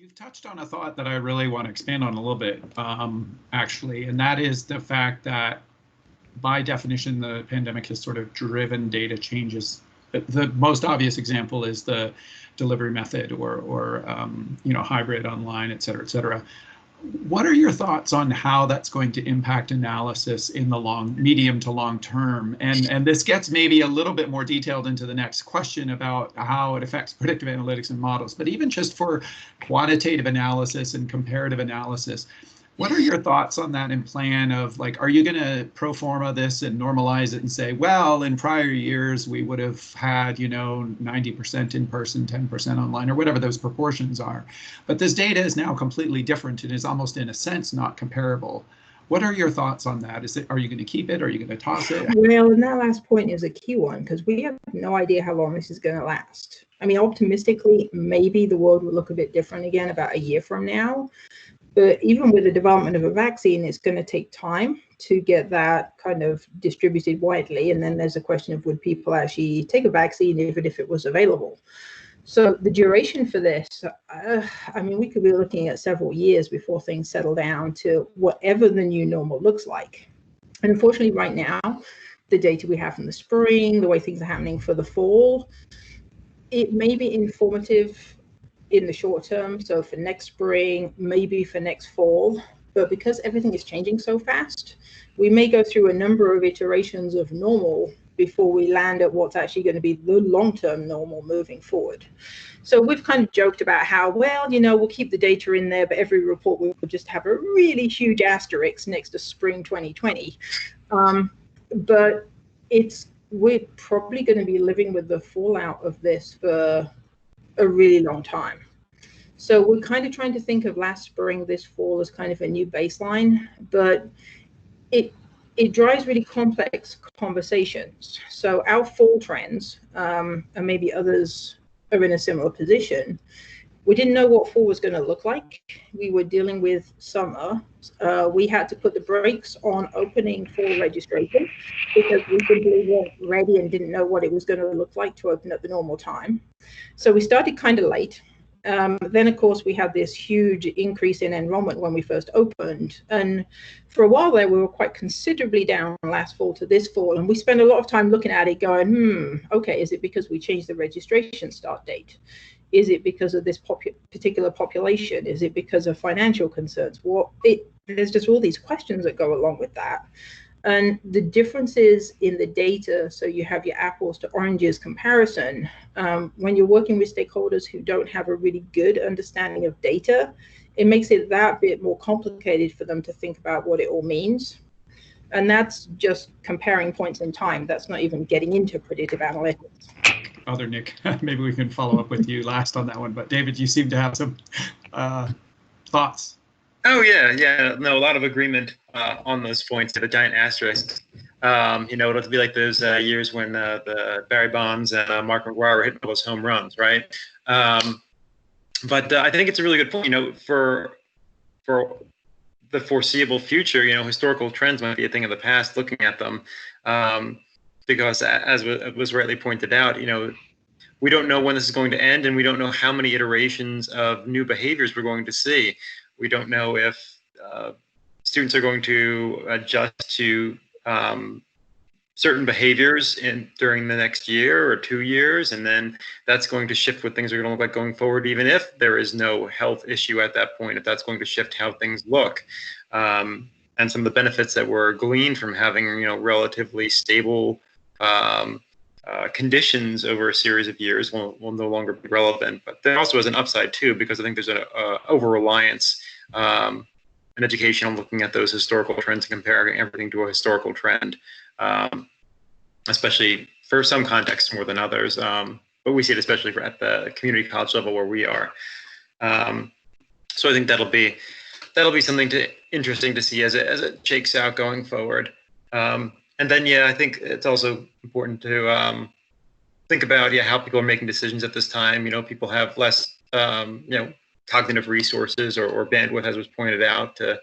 You've touched on a thought that I really want to expand on a little bit, actually, and that is the fact that by definition, the pandemic has sort of driven data changes. The most obvious example is the delivery method or hybrid online, et cetera, et cetera. What are your thoughts on how that's going to impact analysis in the medium to long term? And this gets maybe a little bit more detailed into the next question about how it affects predictive analytics and models. But even just for quantitative analysis and comparative analysis, what are your thoughts on that and plan of, like, are you going to pro forma this and normalize it and say, well, in prior years, we would have had, 90% in person, 10% online, or whatever those proportions are. But this data is now completely different and is almost, in a sense, not comparable. What are your thoughts on that? Are you going to keep it? Are you going to toss it? Well, and that last point is a key one, because we have no idea how long this is going to last. I mean, optimistically, maybe the world will look a bit different again about a year from now. But even with the development of a vaccine, it's going to take time to get that kind of distributed widely. And then there's a question of, would people actually take a vaccine even if it was available? So the duration for this, I mean, we could be looking at several years before things settle down to whatever the new normal looks like. And unfortunately, right now, the data we have from the spring, the way things are happening for the fall, it may be informative in the short term, so for next spring, maybe for next fall, but because everything is changing so fast, we may go through a number of iterations of normal before we land at what's actually going to be the long-term normal moving forward. So we've kind of joked about how, well, we'll keep the data in there, but every report will just have a really huge asterisk next to spring 2020. But we're probably going to be living with the fallout of this for a really long time. So we're kind of trying to think of last spring, this fall as kind of a new baseline, but it drives really complex conversations. So our fall trends, and maybe others are in a similar position, we didn't know what fall was going to look like. We were dealing with summer. We had to put the brakes on opening fall registration because we simply weren't ready and didn't know what it was going to look like to open at the normal time. So we started kind of late. Then, of course, we had this huge increase in enrollment when we first opened. And for a while there, we were quite considerably down last fall to this fall. And we spent a lot of time looking at it going, okay, is it because we changed the registration start date? Is it because of this particular population? Is it because of financial concerns? There's just all these questions that go along with that. And the differences in the data, so you have your apples to oranges comparison, when you're working with stakeholders who don't have a really good understanding of data, it makes it that bit more complicated for them to think about what it all means. And that's just comparing points in time. That's not even getting into predictive analytics. Other Nick, maybe we can follow up with you last on that one. But David, you seem to have some thoughts. Oh, yeah. No, a lot of agreement on those points. The giant asterisk. It'll be like those years when the Barry Bonds and Mark McGwire were hitting those home runs, right? But I think it's a really good point. For the foreseeable future, historical trends might be a thing of the past. Looking at them, because as was rightly pointed out, we don't know when this is going to end, and we don't know how many iterations of new behaviors we're going to see. We don't know if students are going to adjust to certain behaviors during the next year or 2 years, and then that's going to shift what things are going to look like going forward, even if there is no health issue at that point, if that's going to shift how things look. And some of the benefits that were gleaned from having, relatively stable conditions over a series of years will no longer be relevant. But there also is an upside too, because I think there's an over-reliance in education on looking at those historical trends and comparing everything to a historical trend, especially for some contexts more than others. But we see it especially at the community college level where we are. So I think that'll be something interesting to see as it shakes out going forward. And then, I think it's also important to think about, how people are making decisions at this time. People have less, cognitive resources or bandwidth, as was pointed out, to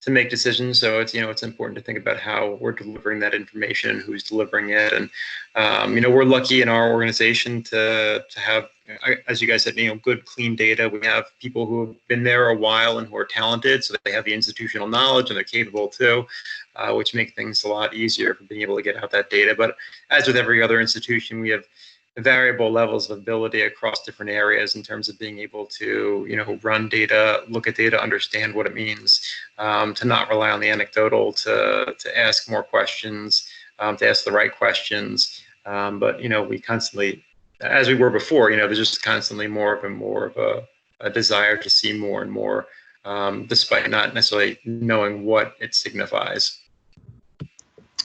make decisions. So it's, it's important to think about how we're delivering that information, who's delivering it. And, we're lucky in our organization to have, as you guys said, good, clean data. We have people who have been there a while and who are talented, so they have the institutional knowledge and they're capable too, which make things a lot easier for being able to get out that data. But as with every other institution, we have variable levels of ability across different areas in terms of being able to, run data, look at data, understand what it means, to not rely on the anecdotal, to ask more questions, to ask the right questions. But, we constantly, as we were before, there's just constantly more of a desire to see more and more, despite not necessarily knowing what it signifies.